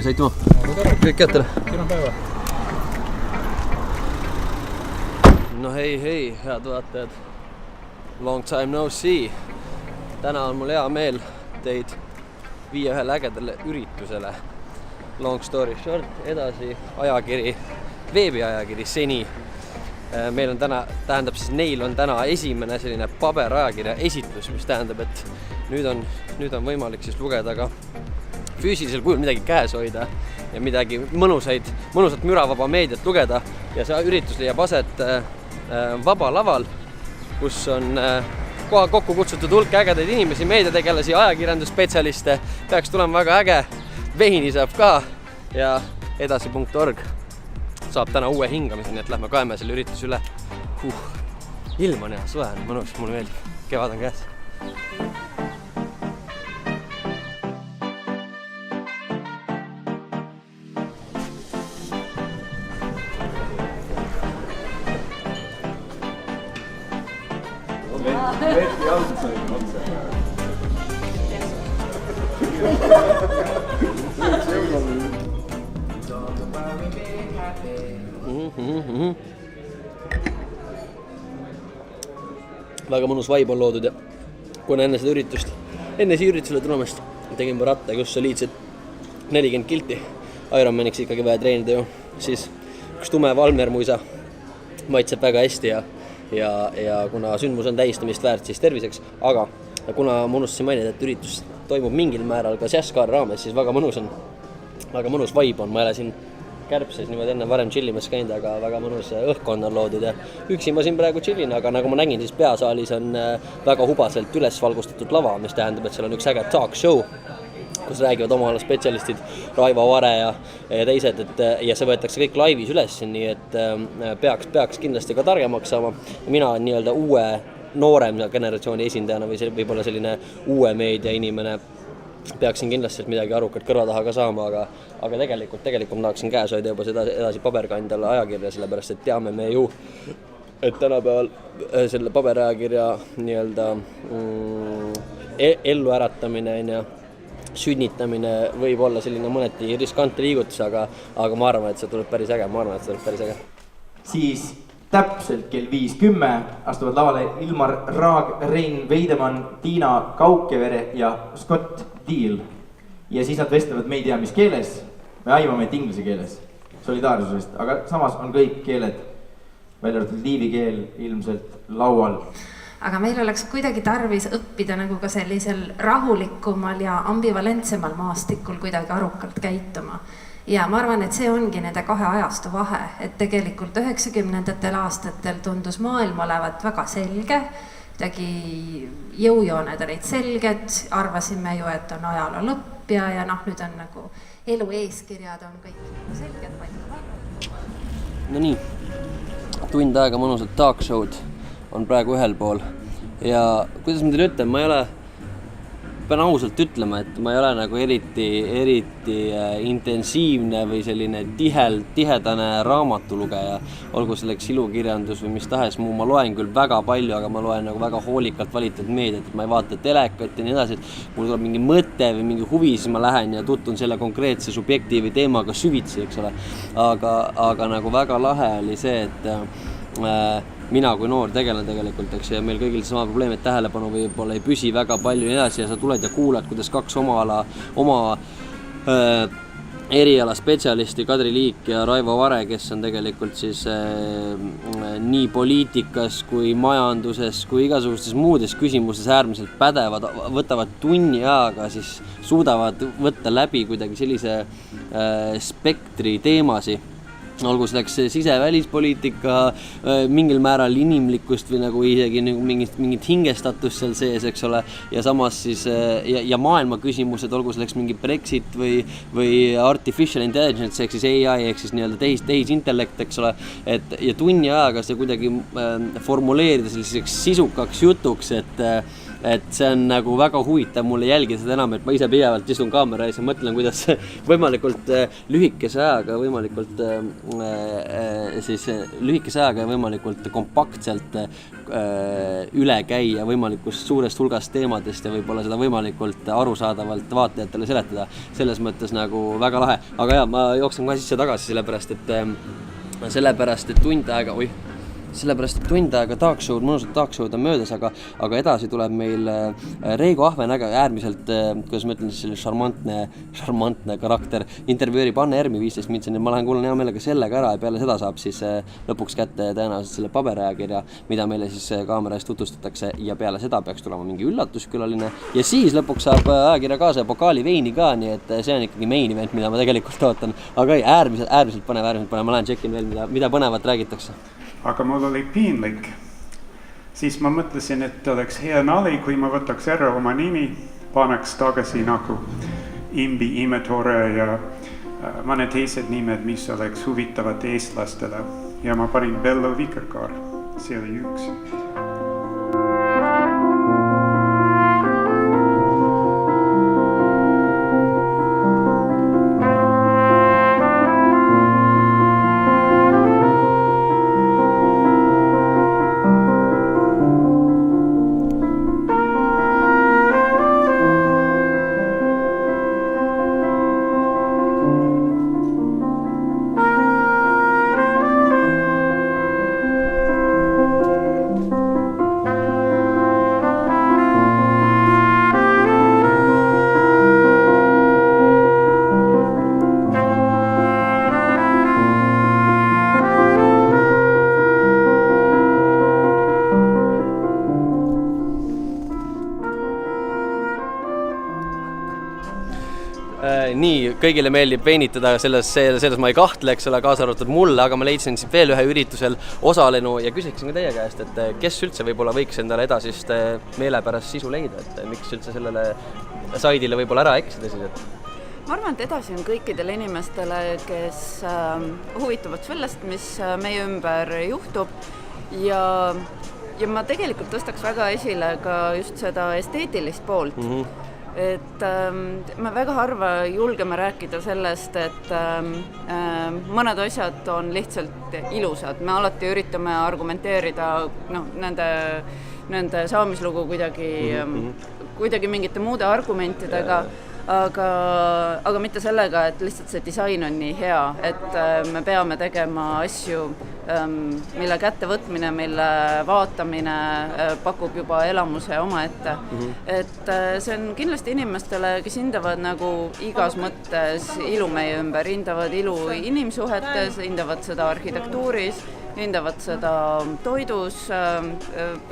valmis, aitüma. Kõik jättele. Kena päeva. No hei, head vaatajad. Long time no see. Täna on mul hea meel teid viia ühele ägedale üritusele. Long story short, edasi ajakiri, veebiajakiri Seni. Meil on täna, neil on täna esimene selline paberajakirja esitlus, mis tähendab, et nüüd on võimalik siis lugeda ka füüsilisel kujul midagi käes hoida ja midagi mõnusat müravaba meediat lugeda. Ja see üritus leiab aset Vaba laval, kus on koha kokku kutsutud hulk ägedaid inimesi, meediategelasi, ajakirjandusspetsialiste. Peaks tulema väga äge, veini saab ka ja edasi.org saab täna uue hingamise, nii et lähme kaeme selle ürituse üle. Ilm on hea, soe on mõnus, mulle meeldib. Kevad on käes. Veeti jalgu sain otse. Väga mõnus vibe on loodud ja kuna enne siia üritusele tulemast tegin ratta, kus soliidselt 40 kilti Ironmaniks ikkagi vaja treenida ju, siis üks tume valmermuisa maitseb väga hästi ja kuna sündmus on tähistamist väärt, siis terviseks, aga kuna ma unustasin mainida, et üritus toimub mingil määral ka Jazzkaari raames, siis väga mõnus vibe on, ma ei ole siin Kärbses niimoodi enne varem chillimas käinud, aga väga mõnus õhkkond on loodud ja üksi ma siin praegu chillin, aga nagu ma nägin, siis peasaalis on väga hubaselt üles valgustatud lava, mis tähendab, et seal on üks äge talk show, kus räägivad oma ala spetsialistid Raivo Vare ja teised, ja see võetakse kõik laivis üles, nii et peaks kindlasti ka targemaks saama. Mina on nii-öelda uue noorem generatsiooni esindajana või võib-olla selline uue meedia inimene peaksin kindlasti midagi arukat kõrva taha ka saama, aga tegelikult tahaksin käes hoida juba edasi paberkandjal ajakirja, sellepärast et teame me ju, et tänapäeval selle paberajakirja nii-öelda ellu äratamine ja sünnitamine võib olla selline mõneti riskantne liigutus, aga ma arvan, et see tuleb päris äge. Siis täpselt kell 5:10 astuvad lavale Ilmar Raag, Rein Veidemann, Tiina Kaukevere ja Scott Deal. Ja siis nad vestlevad, me ei tea mis keeles, me aimame inglise keeles, solidaarsusest, aga samas on kõik keeled, välja arvatud liivi keel ilmselt laual. Aga meil oleks kuidagi tarvis õppida nagu ka sellisel rahulikumal ja ambivalentsemal maastikul kuidagi arukalt käituma. Ja ma arvan, et see ongi nende kahe ajastu vahe, et tegelikult 90ndatel aastatel tundus maailm olevat väga selge, midagi jõujooned olid selged, arvasime ju, et on ajaloo lõpp ja nüüd on nagu elu eeskirjad on kõik selged. No nii, tund aega mõnusat talk show'd on praegu ühel pool ja kuidas ma teile ütlen, pean ausalt ütlema, et ma ei ole nagu eriti intensiivne või selline tihedane raamatulugeja, olgu selleks ilukirjandus või mis tahes muu, ma loen küll väga palju, aga ma loen nagu väga hoolikalt valitud meediat, et ma ei vaata telekat ja nii edasi, et mul tuleb mingi mõte või mingi huvi, siis ma lähen ja tutvun selle konkreetse subjekti või teemaga süvitsi, eks ole, aga nagu väga lahe oli see, et mina kui noor tegelen tegelikult, eks, ja meil kõigil sama probleem, et tähelepanu võib-olla ei püsi väga palju ja edasi ja sa tuled ja kuulad, kuidas kaks oma eriala spetsialisti Kadri Liik ja Raivo Vare, kes on tegelikult siis nii poliitikas kui majanduses kui igasugustes muudes küsimustes äärmiselt pädevad, võtavad tunni ajaga, siis suudavad võtta läbi kuidagi sellise spektri teemasi. Olgu selleks sise-välispoliitika, mingil määral inimlikkust või nagu isegi mingit hingestatust seal sees, eks ole, ja samas siis ja maailma küsimused, olgu selleks mingi Brexit või artificial intelligence ehk siis AI ehk siis nii-öelda tehisintellekt, eks ole, ja tunni ajaga see kuidagi formuleerida selliseks sisukaks jutuks, et see on nagu väga huvitav mulle jälgida seda enam, et ma ise pidevalt istun kaamera ees ja mõtlen, kuidas võimalikult lühikese ajaga võimalikult kompaktselt üle käia võimalikust suurest hulgast teemadest ja võib-olla seda võimalikult arusaadavalt vaatajatele seletada. Selles mõttes nagu väga lahe. Aga jah, ma jooksen kohe sisse tagasi, sellepärast, et tund aega mõnusat talkshow'd on möödas, aga edasi tuleb meil Reigo Ahvenäge, äärmiselt, kuidas ma ütlen, siis šarmantne karakter, intervjueerib Anne Ermi 15 minutsi, ma lähen kuulen hea meelega sellega ära ja peale seda saab siis lõpuks kätte tõenäoliselt selle paberajakirja, mida meile siis kaamera eest tutvustatakse ja peale seda peaks tulema mingi üllatuskülaline ja siis lõpuks saab ajakirja kaasa ja pokaali veini ka, nii et see on ikkagi main event, mida ma tegelikult ootan, aga äärmiselt põnev, ma lähen tšekin veel, mida põnevat räägitakse. Aga mul oli piinlik, siis ma mõtlesin, et oleks hea nali, kui ma võtaks ära oma nimi, paneks tagasi nagu Imbi, Imetore ja mõned teised nimed, mis oleks huvitavad eestlastele ja ma panin Vello Vikerkaar, see oli üks. Nii, kõigile meeldib veinitada, selles ma ei kahtle, eks ole, kaasa arvatud mulle, aga ma leidsin siin veel ühe üritusel osalenu ja küsiksin ka teie käest, et kes üldse võib-olla võiks endale edasist meelepärast sisu leida, et miks üldse sellele saidile võib-olla ära eksida siis, et ma arvan, et edasi on kõikidele inimestele, kes huvituvad sellest, mis meie ümber juhtub ja ma tegelikult tõstaks väga esile ka just seda esteetilist poolt. Et me väga harva julgeme rääkida sellest, et mõned asjad on lihtsalt ilusad. Me alati üritame argumenteerida nende saamislugu kuidagi mingite muude argumentidega, aga mitte sellega, et lihtsalt see disain on nii hea, et me peame tegema asju, mille kättevõtmine, mille vaatamine pakub juba elamuse omaette. Et see on kindlasti inimestele, kes hindavad nagu igas mõttes ilu meie ümber, hindavad ilu inimsuhetes, hindavad seda arhitektuuris, hindavad seda toidus,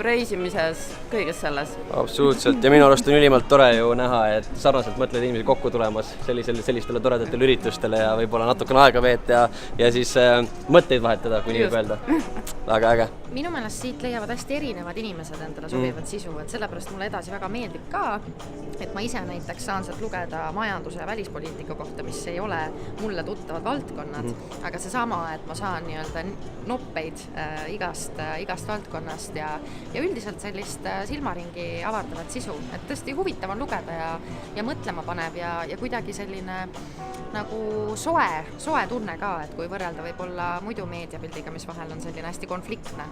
reisimises, kõiges selles. Absoluutselt ja minu arust on ülimalt tore ju näha, et sarnaselt mõtled inimesi kokku tulemas sellistele toredatele üritustele ja võib-olla natukene aega veeta ja siis mõtteid vahetada, kui nii võib öelda. Väga äge. Minu meelest siit leiavad hästi erinevad inimesed endale sobivad sisu, et sellepärast mulle edasi väga meeldib ka, et ma ise näiteks saan sealt lugeda majanduse ja välispoliitika kohta, mis ei ole mulle tuttavad valdkonnad, aga seesama, et ma saan nii-öelda noppeid igast valdkonnast ja üldiselt sellist silmaringi avardavat sisu, et tõesti huvitav on lugeda ja mõtlema panev ja kuidagi selline nagu soe tunne ka, et kui võrrelda võib-olla muidu meediapildiga, mis vahel on selline hästi konfliktne.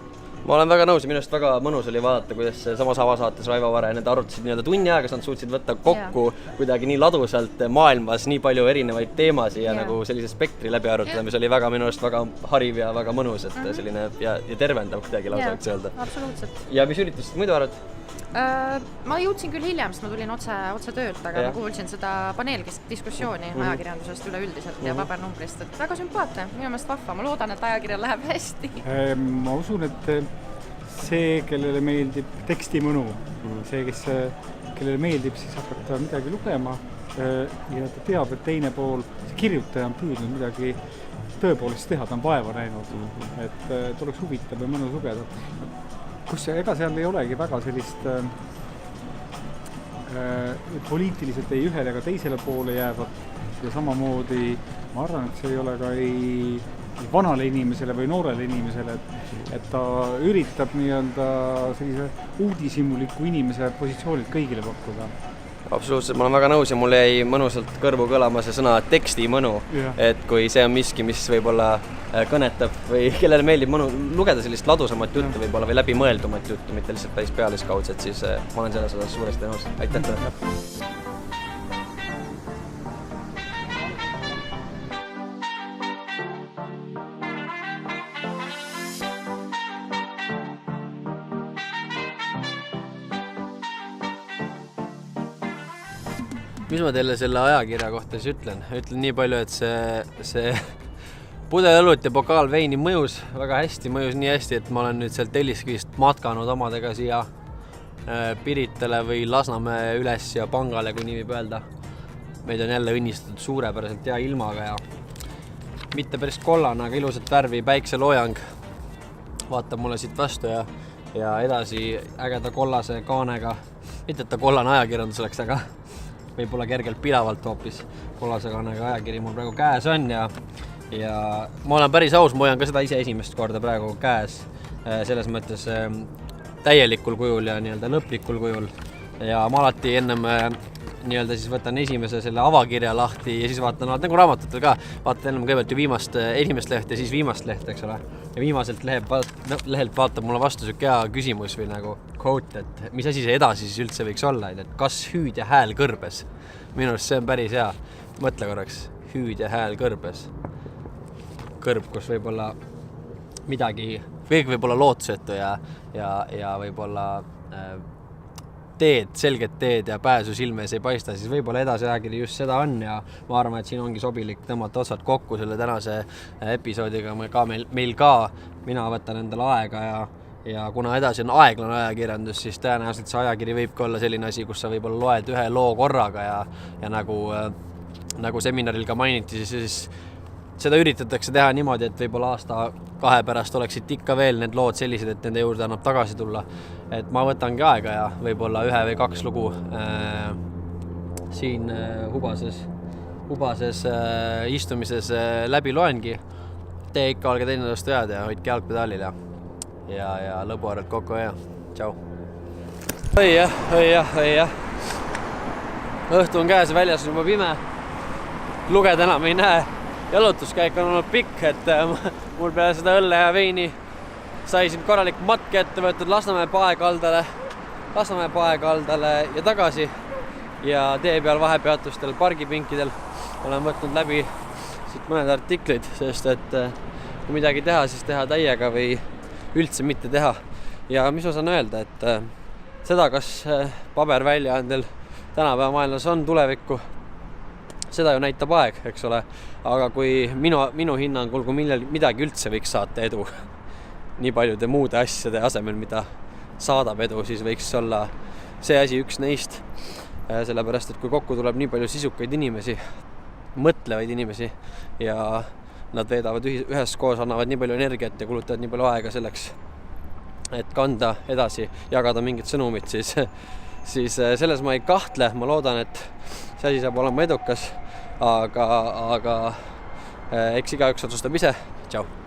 Ma olen väga nõus ja minu arust väga mõnus oli vaadata, kuidas samas avasaates Raivo Vare need arutasid nii-öelda tunni aega, nad suutsid võtta kokku kuidagi nii ladusalt maailmas nii palju erinevaid teemasid ja nagu sellise spektri läbi arutada, mis oli väga minu arust väga hariv ja väga mõnus, et selline ja tervendav kuidagi lausa võiks öelda. Absoluutselt. Ja mis üritust muidu arvad? Ma jõudsin küll hiljem, sest ma tulin otse töölt, aga ma kuulsin seda paneeldiskussiooni ajakirjandusest üleüldiselt ja pabernumbrist, et väga sümpaatne, minu meelest vahva, ma loodan, et ajakirjal läheb hästi. Ma usun, et see, kellele meeldib tekstimõnu, see, kellele meeldib siis hakata midagi lugema ja ta teab, et teine pool, see kirjutaja on püüdnud midagi tõepoolest teha, ta on vaeva näinud, et tuleks huvitav ja mõnus lugeda. Ega seal ei olegi väga sellist poliitiliselt ei ühele ega teisele poole jäävad ja samamoodi ma arvan, et see ei ole ka ei vanale inimesele või noorele inimesele, et ta üritab nii-öelda sellise uudishimuliku inimese positsioonilt kõigile pakkuda. Absoluutselt, ma olen väga nõus ja mul jäi mõnusalt kõrvu kõlama see sõna tekstimõnu, et kui see on miski, mis võib-olla kõnetab või kellele meeldib lugeda sellist ladusamat juttu võib-olla või läbimõeldumat juttu, mitte lihtsalt päris pealiskaudset, siis ma olen selles osas suuresti nõus. Aitäh teile! Mis ma teile selle ajakirja kohta siis ütlen? Ütlen nii palju, et see pudel õlut ja pokaal veini mõjus väga hästi, mõjus nii hästi, et ma olen nüüd sealt Telliskivist matkanud omadega siia Piritale või Lasnamäe üles ja Pangale, kui nii võib öelda. Meid on jälle õnnistatud suurepäraselt hea ilmaga ja mitte päris kollane, aga ilusat värvi päikseloojang vaatab mulle siit vastu ja edasi ägeda kollase kaanega. Mitte, et ta kollane ajakirjandus oleks, aga võib-olla kergelt pilavalt hoopis kollase kaanega ajakiri mul praegu käes on ja ma olen päris aus, ma hoian ka seda ise esimest korda praegu käes selles mõttes täielikul kujul ja nii-öelda lõplikul kujul ja ma alati ennem nii-öelda siis võtan esimese selle avakirja lahti ja siis vaatan nagu raamatutel ka, vaatan ennem kõigepealt ju esimest lehte ja siis viimast lehte, eks ole. Ja viimaselt lehelt vaatab mulle vastu siuke hea küsimus või nagu quote, et mis asi see edasi siis üldse võiks olla, et kas hüüd ja hääl kõrbes. Minu arust see on päris hea. Mõtle korraks, hüüd ja hääl kõrbes. Kõrb, kus võib-olla midagi, kõik võib-olla lootsetu ja võib-olla selget teed ja pääsu silmes ei paista, siis võib-olla edasi ajakiri just seda on ja ma arvan, et siin ongi sobilik tõmmata otsad kokku selle tänase episoodiga. Meil ka, mina võtan endale aega ja kuna edasi on aeglane ajakirjandus, siis tõenäoliselt see ajakiri võibki olla selline asi, kus sa võib-olla loed ühe loo korraga ja nagu seminaril ka mainiti, siis seda üritatakse teha niimoodi, et võib-olla aasta-2 pärast oleksid ikka veel need lood sellised, et nende juurde annab tagasi tulla. Et ma võtangi aega ja võib-olla 1 või 2 lugu siin hubases istumises läbi loengi. Tee ikka, olge teine vastu head ja hoidke jalgpedaalil ja lõbuarvelt kokku ja tšau. Oi jah. Õhtu on käes ja väljas on juba pime. Lugeda enam ei näe. Jalutuskäik on olnud pikk, et mul peale seda õlle ja veini sai siin korralik matk ette võetud Lasnamäe paekaldale ja tagasi ja tee peal vahepeatustel pargipinkidel olen võtnud läbi siit mõned artiklid, sest et kui midagi teha, siis teha täiega või üldse mitte teha. Ja mis ma saan öelda, et seda, kas paberväljaandel tänapäeva maailmas on tulevikku, seda ju näitab aeg, eks ole, aga kui minu hinnangul, kui midagi üldse võiks saata edu nii paljude muude asjade asemel, mida saadab edu, siis võiks olla see asi üks neist. Sellepärast, et kui kokku tuleb nii palju sisukaid inimesi, mõtlevaid inimesi ja nad veedavad üheskoos, annavad nii palju energiat ja kulutavad nii palju aega selleks, et kanda edasi, jagada mingit sõnumit, siis selles ma ei kahtle, ma loodan, et see asi saab olema edukas, aga eks igaüks otsustab ise. Tšau!